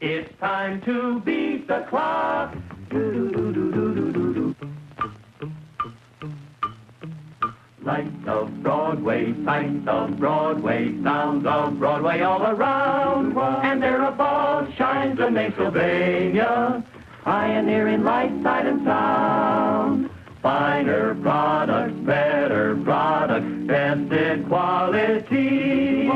It's time to beat the clock. Lights of Broadway, sights of Broadway, sounds of Broadway all around. And there above shines the name Sylvania, pioneering light, sight, and sound. Finer products, better products, tested quality.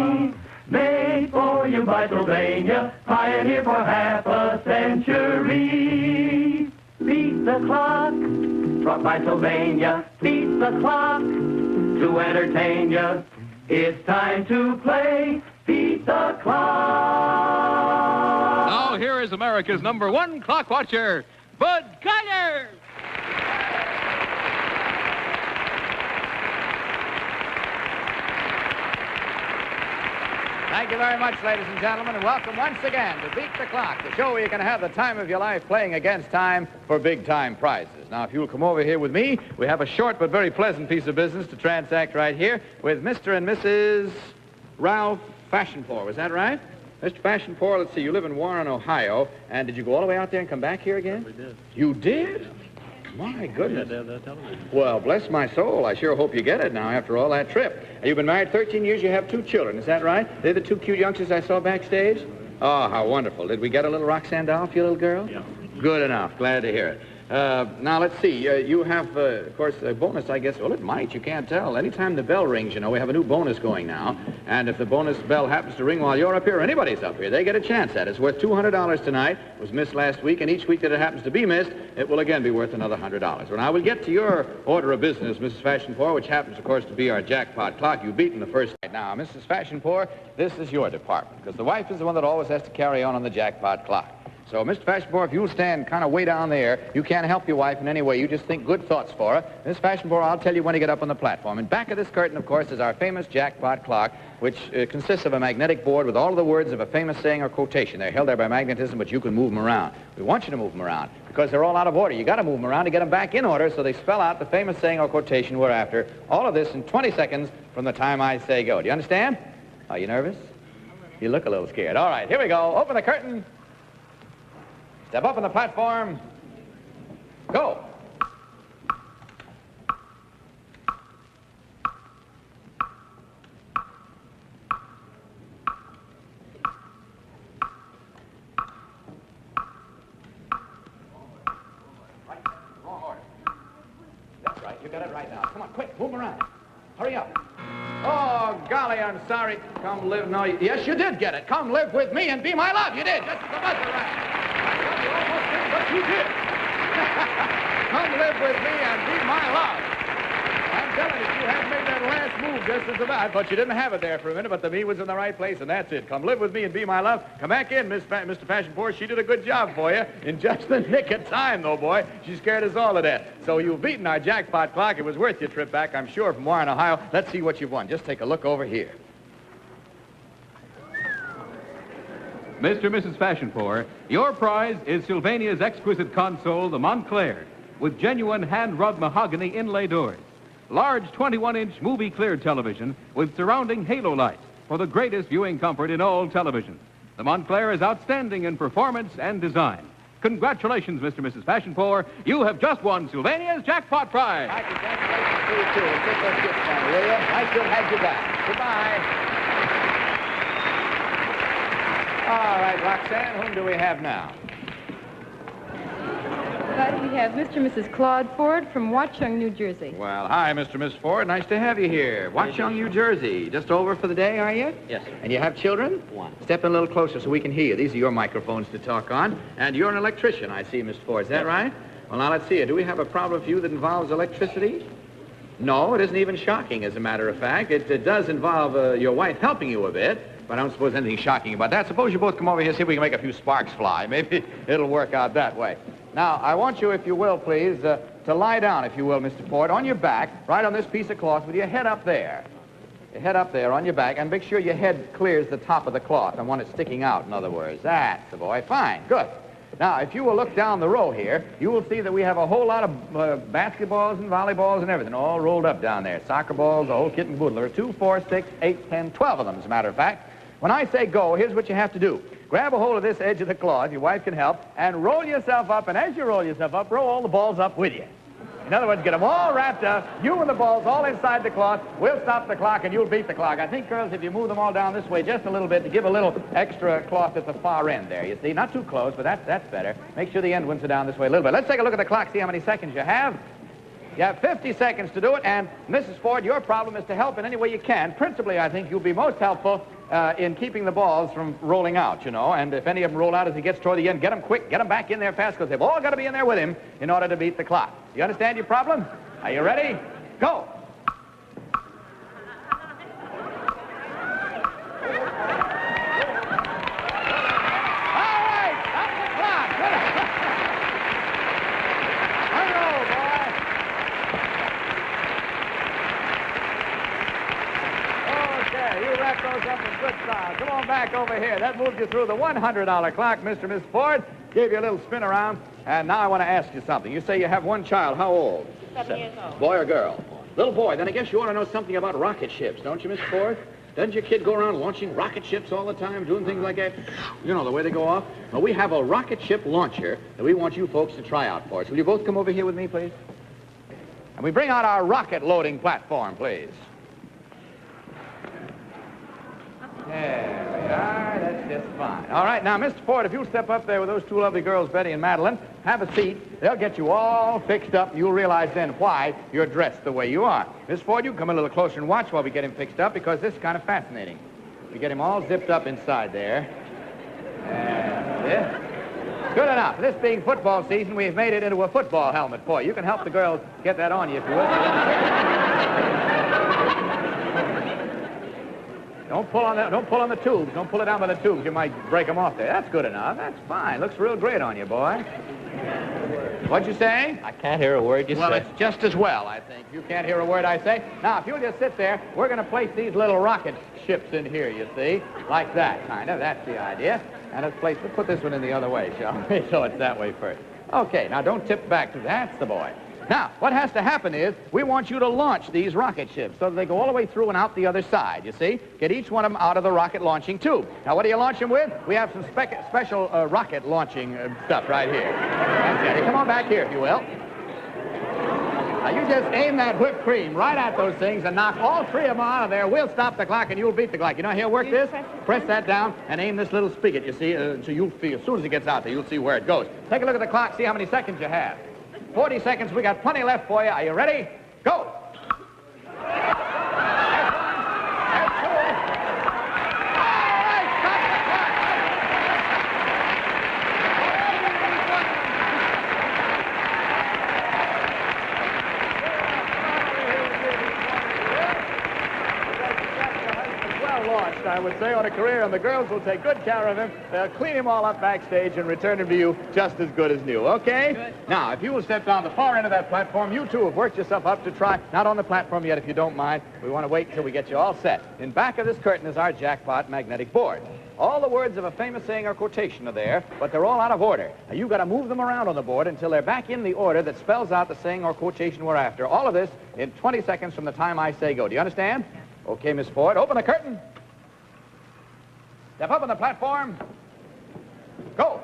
Made for you by Sylvania, pioneer for half a century. Beat the clock, brought by Sylvania. Beat the clock to entertain you. It's time to play Beat the Clock. Now here is America's #1 clock watcher, Bud Carter. Thank you very much, ladies and gentlemen, and welcome once again to Beat the Clock, the show where you can have the time of your life playing against time for big-time prizes. Now, if you'll come over here with me, we have a short but very pleasant piece of business to transact right here with Mr. and Mrs. Ralph Fashionpour. Was that right? Mr. Fashionpour, let's see, you live in Warren, Ohio, and did you go all the way out there and come back here again? We did. You did? My goodness. We had that television. Well, bless my soul. I sure hope you get it now after all that trip. You've been married 13 years. You have 2 children. Is that right? They're the 2 cute youngsters I saw backstage? Oh, how wonderful. Did we get a little Roxanne doll for your little girl? Yeah. Good enough. Glad to hear it. Now, let's see. You have, of course, a bonus, I guess. Well, it might. You can't tell. Anytime the bell rings, you know, we have a new bonus going now. And if the bonus bell happens to ring while you're up here or anybody's up here, they get a chance at it. It's worth $200 tonight. It was missed last week, and each week that it happens to be missed, it will again be worth another $100. Well, now, we'll get to your order of business, Mrs. Fashionpour, which happens, of course, to be our jackpot clock. You've beaten the first night. Now, Mrs. Fashionpour, this is your department, because the wife is the one that always has to carry on the jackpot clock. So, Mr. Fashionpour, if you'll stand kind of way down there, you can't help your wife in any way. You just think good thoughts for her. Miss Fashionpour, I'll tell you when to get up on the platform. And back of this curtain, of course, is our famous jackpot clock, which consists of a magnetic board with all of the words of a famous saying or quotation. They're held there by magnetism, but you can move them around. We want you to move them around because they're all out of order. You got to move them around to get them back in order so they spell out the famous saying or quotation we're after. All of this in 20 seconds from the time I say go. Do you understand? Are you nervous? You look a little scared. All right, here we go. Open the curtain. Step up on the platform. Go. Right. Wrong order. That's right. You got it right now. Come on, quick. Move around. Hurry up. Oh, golly, I'm sorry. Come live. No, yes, you did get it. Come live with me and be my love. You did. Just the buzzer right. But you did. Come live with me and be my love. I'm telling you, you have made that last move just as about. I thought you didn't have it there for a minute, but the me was in the right place, and that's it. Come live with me and be my love. Come back in, Mr. Fashionpour. She did a good job for you in just the nick of time, though, boy. She scared us all to death. So you've beaten our jackpot clock. It was worth your trip back, I'm sure, from Warren, Ohio. Let's see what you've won. Just take a look over here. Mr. and Mrs. Fashionpour, your prize is Sylvania's exquisite console, the Montclair, with genuine hand-rubbed mahogany inlay doors. Large 21-inch movie-clear television with surrounding halo lights for the greatest viewing comfort in all television. The Montclair is outstanding in performance and design. Congratulations, Mr. and Mrs. Fashionpour. You have just won Sylvania's jackpot prize. I congratulations to you, too. And take those gifts for me, will you? I should have you back. Goodbye. All right, Roxanne, whom do we have now? We have Mr. and Mrs. Claude Ford from Watchung, New Jersey. Well, hi, Mr. and Mrs. Ford. Nice to have you here. Watchung, New Jersey. Just over for the day, are you? Yes, sir. And you have children? 1. Step in a little closer so we can hear you. These are your microphones to talk on. And you're an electrician, I see, Mr. Ford. Is that right? Well, now, let's see. Do we have a problem for you that involves electricity? No, it isn't even shocking, as a matter of fact. It does involve your wife helping you a bit. But I don't suppose anything shocking about that. Suppose you both come over here, see if we can make a few sparks fly. Maybe it'll work out that way. Now, I want you, if you will, please, to lie down, if you will, Mr. Ford, on your back, right on this piece of cloth with your head up there. Your head up there on your back, and make sure your head clears the top of the cloth. I want it sticking out, in other words. That's the boy. Fine. Good. Now, if you will look down the row here, you will see that we have a whole lot of basketballs and volleyballs and everything all rolled up down there. Soccer balls, the whole kit and caboodle. There are 2, 4, 6, 8, 10, 12 of them, as a matter of fact. When I say go, here's what you have to do. grab a hold of this edge of the cloth, your wife can help, and roll yourself up, and as you roll yourself up, roll all the balls up with you. In other words, get them all wrapped up, you and the balls all inside the cloth. We'll stop the clock, and you'll beat the clock. I think, girls, if you move them all down this way just a little bit to give a little extra cloth at the far end there, you see. Not too close, but that's better. Make sure the end ones are down this way a little bit. Let's take a look at the clock, see how many seconds you have. You have 50 seconds to do it, and Mrs. Ford, your problem is to help in any way you can. Principally, I think you'll be most helpful in keeping the balls from rolling out, you know, and if any of them roll out as he gets toward the end, get them quick, get them back in there fast, because they've all got to be in there with him in order to beat the clock. You understand your problem? Are you ready? Go! Come on back over here. That moved you through the $100 clock, Mr. and Miss Ford. Gave you a little spin around. And now I want to ask you something. You say you have one child. How old? 7 years old. Boy or girl? Little boy. Then I guess you ought to know something about rocket ships, don't you, Miss Ford? Doesn't your kid go around launching rocket ships all the time, doing things like that? You know, the way they go off? Well, we have a rocket ship launcher that we want you folks to try out for us. Will you both come over here with me, please? And we bring out our rocket loading platform, please. There we are. That's just fine. All right, now, Mr. Ford, if you'll step up there with those two lovely girls, Betty and Madeline, have a seat. They'll get you all fixed up. You'll realize then why you're dressed the way you are. Miss Ford, you come a little closer and watch while we get him fixed up, because this is kind of fascinating. We get him all zipped up inside there. And good enough. This being football season, we've made it into a football helmet for you. You can help the girls get that on you, if you will. Don't pull on the tubes. Don't pull it down by the tubes. You might break them off there. That's good enough. That's fine. Looks real great on you, boy. What'd you say? I can't hear a word you say. Well, it's just as well, I think. You can't hear a word I say. Now, if you'll just sit there, we're going to place these little rocket ships in here, you see. Like that, kind of. That's the idea. And let's put this one in the other way, shall we? So it's that way first. Okay, now don't tip back to that. That's the boy. Now, what has to happen is we want you to launch these rocket ships so that they go all the way through and out the other side, you see? Get each one of them out of the rocket launching tube. Now, what do you launch them with? We have some special rocket launching stuff right here. That's it. Come on back here, if you will. Now, you just aim that whipped cream right at those things and knock all three of them out of there. We'll stop the clock and you'll beat the clock. You know how you work this? Press that down and aim this little spigot, you see, so you'll feel, as soon as it gets out there, you'll see where it goes. Take a look at the clock, see how many seconds you have. 40 seconds. We got plenty left for you. Are you ready? Go! Launched, I would say, on a career, and the girls will take good care of him. They'll clean him all up backstage and return him to you just as good as new, okay? Good. Now, if you will step down the far end of that platform, you two have worked yourself up to try, not on the platform yet, if you don't mind. We want to wait until we get you all set. In back of this curtain is our jackpot magnetic board. All the words of a famous saying or quotation are there, but they're all out of order. Now, you've got to move them around on the board until they're back in the order that spells out the saying or quotation we're after. All of this in 20 seconds from the time I say go. Do you understand? Okay, Miss Ford, open the curtain. Step up on the platform. Go.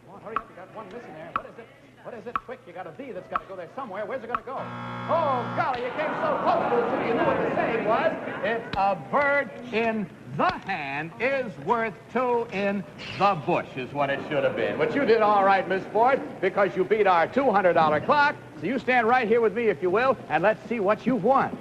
Come on, hurry up. You got one missing there. What is it? What is it? Quick, you got a V that's got to go there somewhere. Where's it going to go? Oh, golly, you came so close to it, you knew what the saying was. It's a bird in the hand is worth two in the bush, is what it should have been. But you did all right, Miss Ford, because you beat our $200 clock. So you stand right here with me, if you will, and let's see what you've won.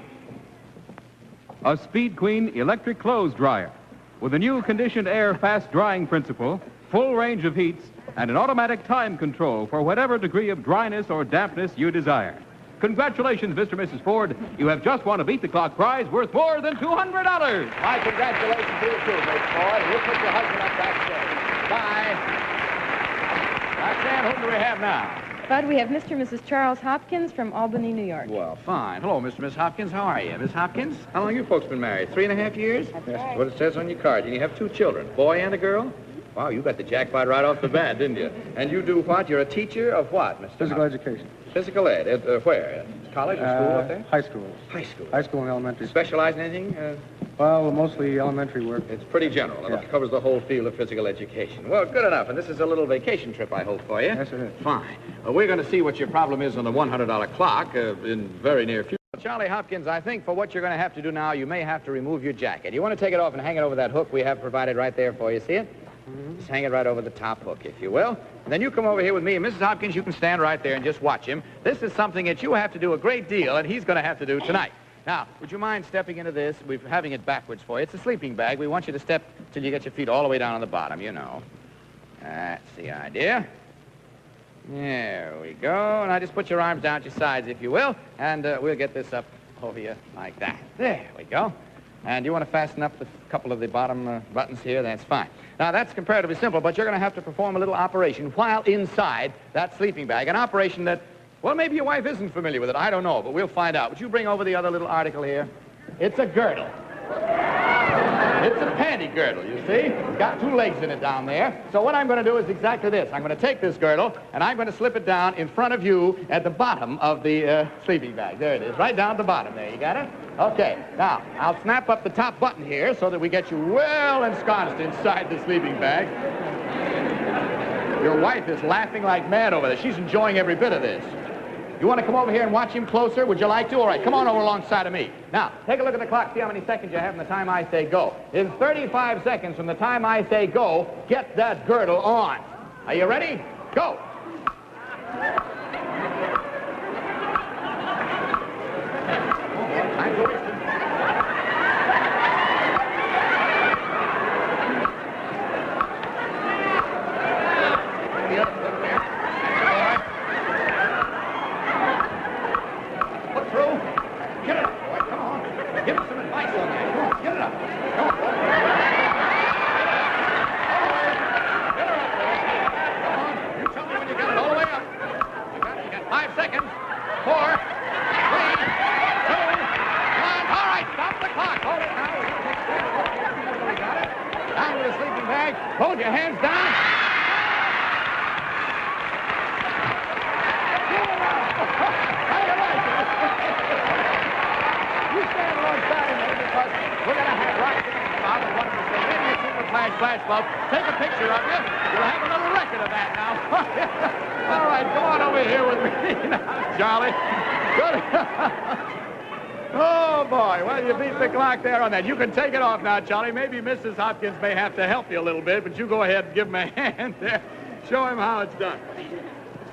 A Speed Queen electric clothes dryer with a new conditioned air fast drying principle, full range of heats, and an automatic time control for whatever degree of dryness or dampness you desire. Congratulations, Mr. and Mrs. Ford. You have just won a Beat the Clock prize worth more than $200. My congratulations to you, too, Miss Ford. We'll put your husband up backstage. Bye. Roxanne, whom do we have now? Bud, we have Mr. and Mrs. Charles Hopkins from Albany, New York. Well, fine. Hello, Mr. and Miss Hopkins. How are you? Miss Hopkins, how long you folks been married? 3.5 years? That's right. What it says on your card. And you have 2 children, boy and a girl? Wow, you got the jackpot right off the bat, didn't you? And you do what? You're a teacher of what, Mr. Physical education. Physical ed. Where? College or school up there? High school. High school. High school and elementary. Specialize in anything? Well, mostly elementary work. It's pretty general. Yeah. It covers the whole field of physical education. Well, good enough. And this is a little vacation trip, I hope, for you. Yes, it is. Fine. Well, we're going to see what your problem is on the $100 clock in very near future. Charlie Hopkins, I think for what you're going to have to do now, you may have to remove your jacket. You want to take it off and hang it over that hook we have provided right there for you. See it? Just hang it right over the top hook, if you will. And then you come over here with me, and Mrs. Hopkins, you can stand right there and just watch him. This is something that you have to do a great deal, and he's going to have to do tonight. Now, would you mind stepping into this? We're having it backwards for you. It's a sleeping bag. We want you to step till you get your feet all the way down on the bottom, you know. That's the idea. There we go. Now just put your arms down at your sides, if you will, and we'll get this up over you like that. There we go. And you want to fasten up a couple of the bottom buttons here? That's fine. Now, that's comparatively simple, but you're going to have to perform a little operation while inside that sleeping bag, an operation that, well, maybe your wife isn't familiar with it. I don't know, but we'll find out. Would you bring over the other little article here? It's a girdle. It's a panty girdle, you see? It's got two legs in it down there. So what I'm going to do is exactly this. I'm going to take this girdle, and I'm going to slip it down in front of you at the bottom of the sleeping bag. There it is, right down at the bottom there. You got it? Okay. Now, I'll snap up the top button here so that we get you well ensconced inside the sleeping bag. Your wife is laughing like mad over there. She's enjoying every bit of this. You want to come over here and watch him closer? Would you like to? All right, come on over alongside of me. Now, take a look at the clock, see how many seconds you have from the time I say go. In 35 seconds from the time I say go, get that girdle on. Are you ready? Go. Time to waste it. Hold your hands down. You stand alongside of me because we're going to have right about one of the Sylvania Super Flash Bulb. Take a picture of you. You'll have a little record of that now. All right, come on over here with me now, Charlie. Good. Oh, boy. Well, you beat the clock there on that. You can take it off now, Charlie. Maybe Mrs. Hopkins may have to help you a little bit, but you go ahead and give him a hand there. Show him how it's done.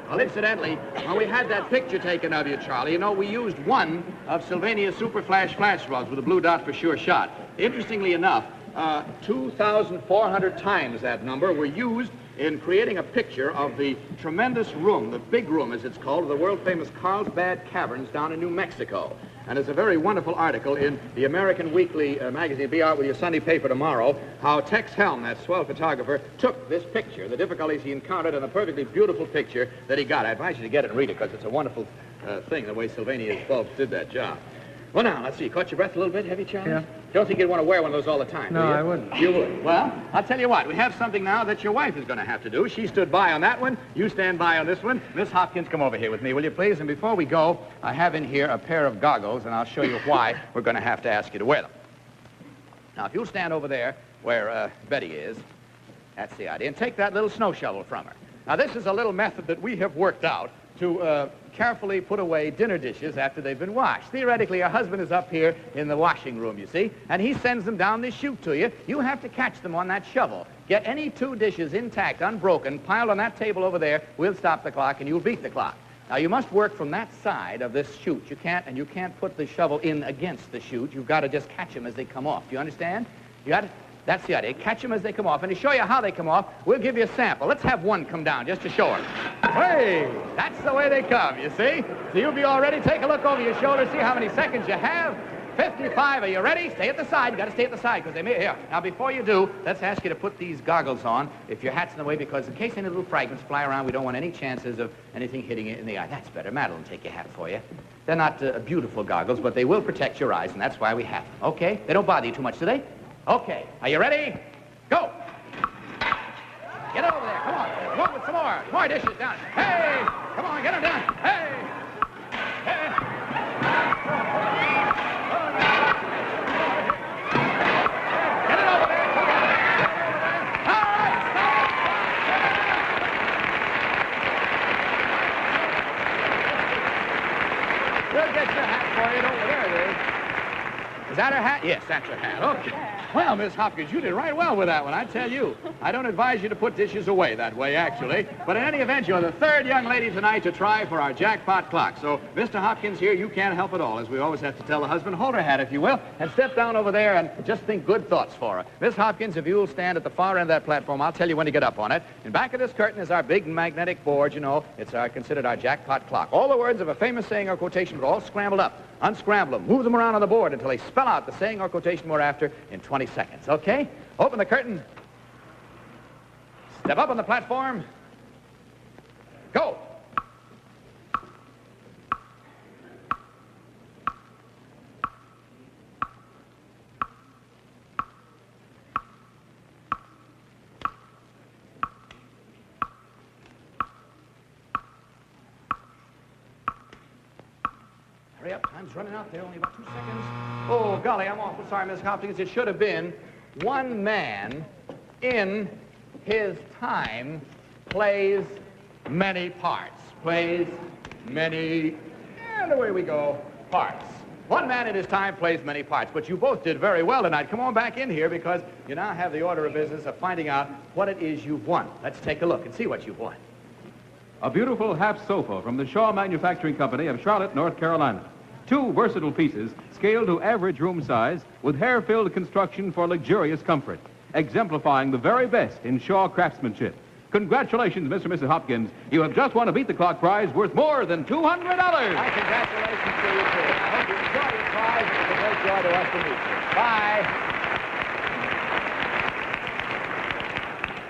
Well, incidentally, when we had that picture taken of you, Charlie, you know, we used one of Sylvania's Super Flash bulbs with a blue dot for sure shot. Interestingly enough, 2,400 times that number were used in creating a picture of the tremendous room, the big room as it's called, of the world-famous Carlsbad Caverns down in New Mexico. And it's a very wonderful article in the American Weekly magazine. Be out with your Sunday paper tomorrow, how Tex Helm, that swell photographer, took this picture, the difficulties he encountered, and a perfectly beautiful picture that he got. I advise you to get it and read it, because it's a wonderful thing, the way Sylvania's bulbs did that job. Well, now, let's see. Caught your breath a little bit, heavy, Charlie? Yeah. Don't think you'd want to wear one of those all the time, No, do you? I wouldn't. You would. Well, I'll tell you what. We have something now that your wife is going to have to do. She stood by on that one. You stand by on this one. Miss Hopkins, come over here with me, will you please? And before we go, I have in here a pair of goggles, and I'll show you why we're going to have to ask you to wear them. Now, if you'll stand over there where Betty is, that's the idea, and take that little snow shovel from her. Now, this is a little method that we have worked out to carefully put away dinner dishes after they've been washed. Theoretically, your husband is up here in the washing room, you see, and he sends them down this chute to you. You have to catch them on that shovel. Get any two dishes intact, unbroken, piled on that table over there. We'll stop the clock, and you'll beat the clock. Now, you must work from that side of this chute. You can't put the shovel in against the chute. You've got to just catch them as they come off. Do you understand? You got to... That's the idea. Catch them as they come off. And to show you how they come off, we'll give you a sample. Let's have one come down just to show her. Hey, that's the way they come, you see? So you'll be all ready. Take a look over your shoulder, see how many seconds you have. 55. Are you ready? Stay at the side. You got to stay at the side because they may... Here. Now, before you do, let's ask you to put these goggles on if your hat's in the way, because in case any little fragments fly around, we don't want any chances of anything hitting it in the eye. That's better. Madeline will take your hat for you. They're not beautiful goggles, but they will protect your eyes, and that's why we have them. Okay? They don't bother you too much, do they? Okay, are you ready? Go! Come on with some more. More dishes down. Hey! Come on, get them down. Hey! Hey! Get it over there. Come on. All right, stop. We'll get your hat for you. Over there it is. Is that her hat? Yes, that's her hat. Okay. Well, Miss Hopkins, you did right well with that one, I tell you. I don't advise you to put dishes away that way, actually. But in any event, you're the third young lady tonight to try for our jackpot clock. So, Mr. Hopkins here, you can't help at all. As we always have to tell the husband, hold her hat, if you will, and step down over there and just think good thoughts for her. Miss Hopkins, if you'll stand at the far end of that platform, I'll tell you when to get up on it. In back of this curtain is our big magnetic board, you know. It's considered our jackpot clock. All the words of a famous saying or quotation are all scrambled up. Unscramble them. Move them around on the board until they spell out the saying or quotation we're after in 20 seconds. Okay? Open the curtain. Step up on the platform. Go. Hurry up, time's running out there, only about 2 seconds. Oh, golly, I'm awful sorry, Miss Hopkins. It should have been one man in his time plays many parts. Plays many, and away we go, parts. One man in his time plays many parts, but you both did very well tonight. Come on back in here because you now have the order of business of finding out what it is you've won. Let's take a look and see what you've won. A beautiful half sofa from the Shaw Manufacturing Company of Charlotte, North Carolina. 2 versatile pieces, scaled to average room size, with hair-filled construction for luxurious comfort, exemplifying the very best in Shaw craftsmanship. Congratulations, Mr. and Mrs. Hopkins. You have just won a Beat the Clock prize worth more than $200. My congratulations to you, too. I hope you enjoy your prize. It was a great joy to us to meet you. Bye.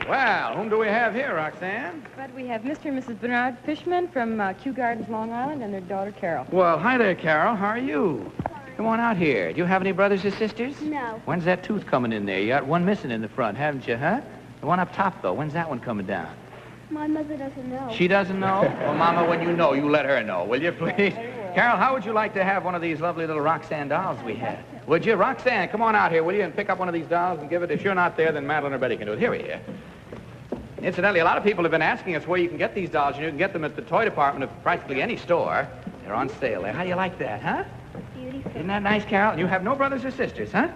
Well, whom do we have here, Roxanne? But we have Mr. and Mrs. Bernard Fishman from Kew Gardens, Long Island, and their daughter, Carol. Well, hi there, Carol. How are you? Come on out here. Do you have any brothers or sisters? No. When's that tooth coming in there? You got one missing in the front, haven't you, huh? The one up top, though. When's that one coming down? My mother doesn't know. She doesn't know? Well, Mama, when you know, you let her know, will you, please? Carol, how would you like to have one of these lovely little Roxanne dolls we have? Would you? Roxanne, come on out here, will you, and pick up one of these dolls and give it. If you're not there, then Madeline or Betty can do it. Here we are. Incidentally, a lot of people have been asking us where you can get these dolls. You can get them at the toy department of practically any store. They're on sale there. How do you like that, huh? Beautiful. Isn't that nice, Carol? You have no brothers or sisters, huh?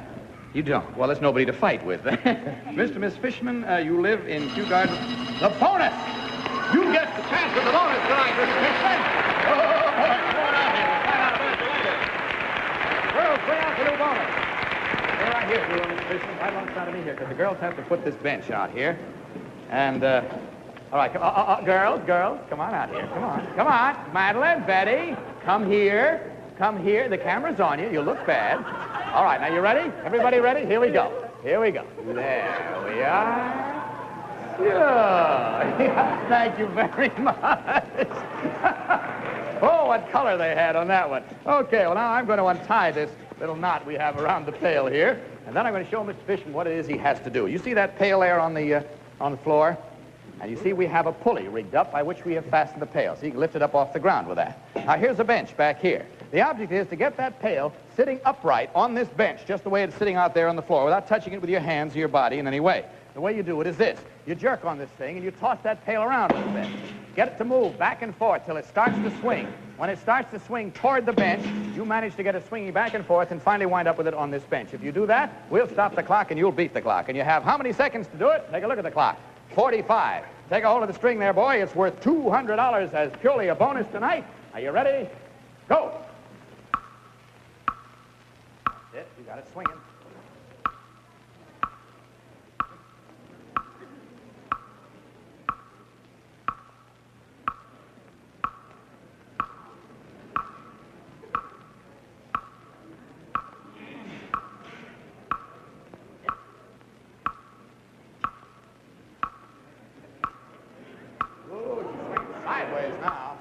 You don't. Well, there's nobody to fight with. Mr. and Miss Fishman, you live in Kew Gardens. The bonus! You get the chance for the bonus tonight, Mr. Fishman. Oh, come on out here. Find out about it, like it. Girls, bring out the new bonus. They're right here, you Mr. Fishman. Right alongside of me here, because the girls have to put this bench out here. And, all right, girls, come on out here. Come on. Madeline, Betty, come here. Come here. The camera's on you. You look bad. All right, now you ready? Everybody ready? Here we go. There we are. Yeah. Thank you very much. Oh, what color they had on that one. Okay, well, now I'm going to untie this little knot we have around the pail here, and then I'm going to show Mr. Fishman what it is he has to do. You see that pail there on the floor? And you see we have a pulley rigged up by which we have fastened the pail, so you can lift it up off the ground with that. Now, here's a bench back here. The object is to get that pail sitting upright on this bench, just the way it's sitting out there on the floor, without touching it with your hands or your body in any way. The way you do it is this. You jerk on this thing, and you toss that pail around a little bit. Get it to move back and forth till it starts to swing. When it starts to swing toward the bench, you manage to get it swinging back and forth and finally wind up with it on this bench. If you do that, we'll stop the clock, and you'll beat the clock. And you have how many seconds to do it? Take a look at the clock. 45. Take a hold of the string there, boy. It's worth $200 as purely a bonus tonight. Are you ready? Go. That's it. You got it swinging. Sideways now.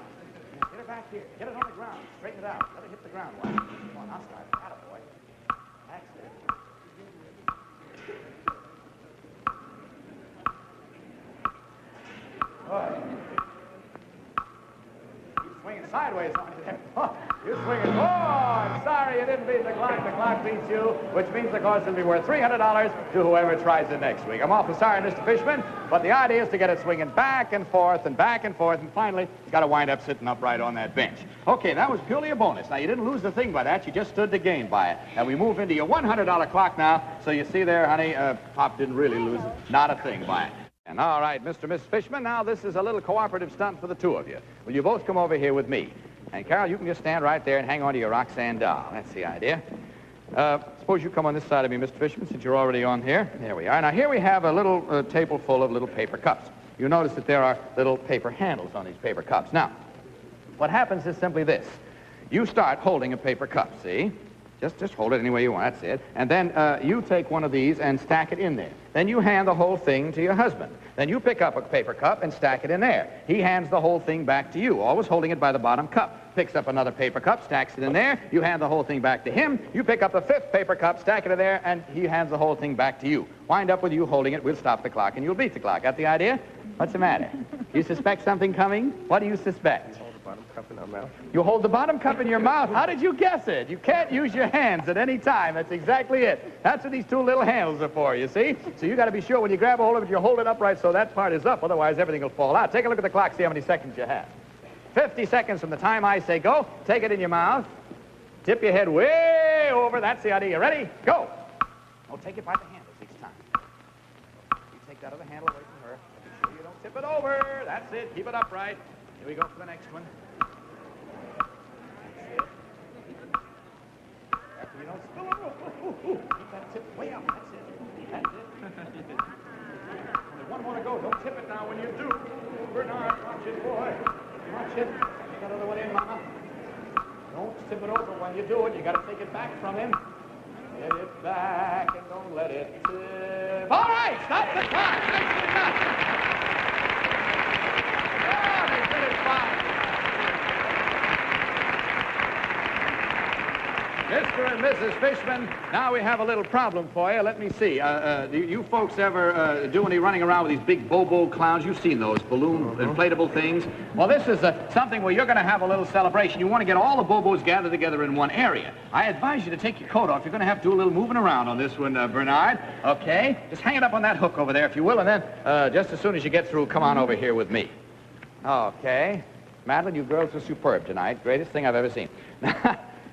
Get it back here. Get it on the ground. Straighten it out. Let it hit the ground. Come on, I'll start. Attaboy. That's it. You're swinging sideways on you there. You're swinging. Oh, I'm sorry you didn't beat the clock. The clock beats you, which means, of course, it'll be worth $300 to whoever tries it next week. I'm awful sorry, Mr. Fishman, but the idea is to get it swinging back and forth, and finally, you got to wind up sitting upright on that bench. Okay, that was purely a bonus. Now, you didn't lose the thing by that. You just stood to gain by it. And we move into your $100 clock now. So you see there, honey, Pop didn't really lose not a thing by it. And all right, Mr. and Mrs. Fishman, now this is a little cooperative stunt for the two of you. Will you both come over here with me? And, Carol, you can just stand right there and hang on to your Roxanne doll. That's the idea. Suppose you come on this side of me, Mr. Fishman, since you're already on here. There we are. Now, here we have a little table full of little paper cups. You notice that there are little paper handles on these paper cups. Now, what happens is simply this. You start holding a paper cup, see? Just hold it any way you want, that's it. And then you take one of these and stack it in there. Then you hand the whole thing to your husband. Then you pick up a paper cup and stack it in there. He hands the whole thing back to you, always holding it by the bottom cup. Picks up another paper cup, stacks it in there. You hand the whole thing back to him. You pick up the fifth paper cup, stack it in there, and he hands the whole thing back to you. Wind up with you holding it. We'll stop the clock, and you'll beat the clock. Got the idea? What's the matter? You suspect something coming? What do you suspect? Cup in our mouth. You hold the bottom cup in your mouth. How did you guess it? You can't use your hands at any time. That's exactly it. That's what these two little handles are for, you see? So you got to be sure when you grab a hold of it, you hold it upright so that part is up. Otherwise, everything will fall out. Take a look at the clock. See how many seconds you have. 50 seconds from the time I say go. Take it in your mouth. Tip your head way over. That's the idea. You ready? Go. Oh, take it by the handles each time. You take that other handle away from her. Make sure you don't tip it over. That's it. Keep it upright. Here we go for the next one. After you don't spill it. Keep that tip way up. That's it. That's it. Only one more to go. Don't tip it now when you do. Bernard, watch it, boy. Watch it. Get that other one in, Mama. Don't tip it over when you do it. You got to take it back from him. Get it back and don't let it tip. All right, stop the clock. Nicely done. Yeah, they did it fine. Mr. and Mrs. Fishman, now we have a little problem for you. Let me see. Do you folks ever do any running around with these big Bobo clowns? You've seen those balloon inflatable things. Well, this is something where you're going to have a little celebration. You want to get all the Bobos gathered together in one area. I advise you to take your coat off. You're going to have to do a little moving around on this one, Bernard. Okay? Just hang it up on that hook over there, if you will, and then just as soon as you get through, come on over here with me. Okay. Madeline, you girls are superb tonight. Greatest thing I've ever seen.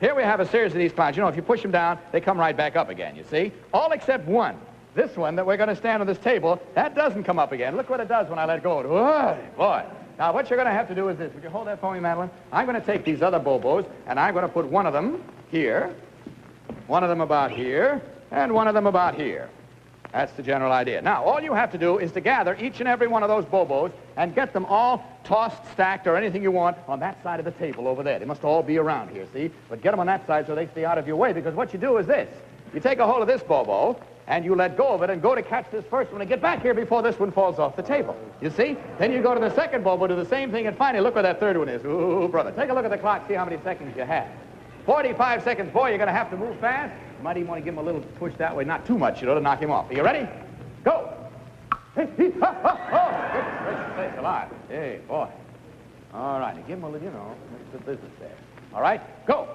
Here we have a series of these clowns. You know, if you push them down, they come right back up again, you see? All except one. This one that we're going to stand on this table, that doesn't come up again. Look what it does when I let go. Oh, boy. Now, what you're going to have to do is this. Would you hold that for me, Madeline? I'm going to take these other Bobos, and I'm going to put one of them here, one of them about here, and one of them about here. That's the general idea. Now, all you have to do is to gather each and every one of those Bobos and get them all tossed, stacked, or anything you want on that side of the table over there. They must all be around here, see? But get them on that side so they stay out of your way, because what you do is this. You take a hold of this Bobo, and you let go of it and go to catch this first one and get back here before this one falls off the table. You see? Then you go to the second Bobo, do the same thing, and finally, look where that third one is. Ooh, brother. Take a look at the clock, see how many seconds you have. 45 seconds. Boy, you're going to have to move fast. You might even want to give him a little push that way. Not too much, you know, to knock him off. Are you ready? Go! Oh, goodness gracious sakes alive. Hey, boy. All right, now give him a little, you know, the business there. All right, go!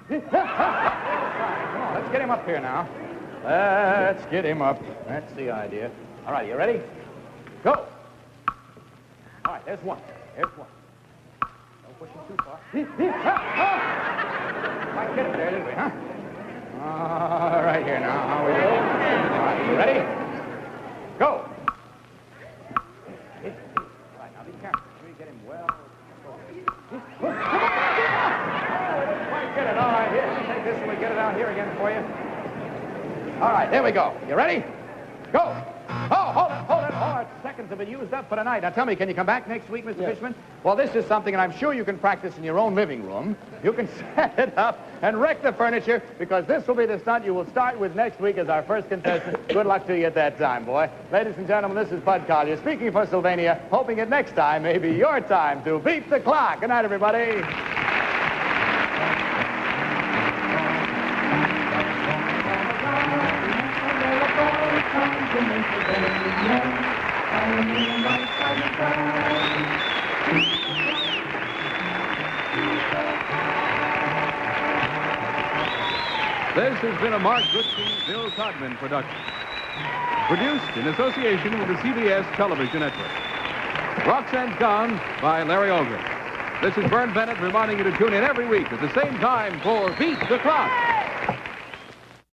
Come on, let's get him up here now. Let's get him up. That's the idea. All right, you ready? Go! All right, there's one. There's one. Don't push him too far. Might get him there, didn't we, huh? All right, here now. How we go? All right, you ready? Go! All right, now be careful. Make sure you get him well. Come on! Oh, we didn't quite get it. All right, here. Take this and we get it out here again for you. All right, there we go. You ready? Go! Oh, hold it. All our seconds have been used up for tonight. Now, tell me, can you come back next week, Mr. Fishman? Well, this is something, and I'm sure you can practice in your own living room. You can set it up and wreck the furniture, because this will be the stunt you will start with next week as our first contestant. Good luck to you at that time, boy. Ladies and gentlemen, this is Bud Collier speaking for Sylvania, hoping that next time may be your time to beat the clock. Good night, everybody. Pennsylvania, I am in my This has been a Mark Goodson, Bill Todman production. Produced in association with the CBS Television Network. Roxanne's Gone by Larry Aldridge. This is Vern Bennett reminding you to tune in every week at the same time for Beat the Clock.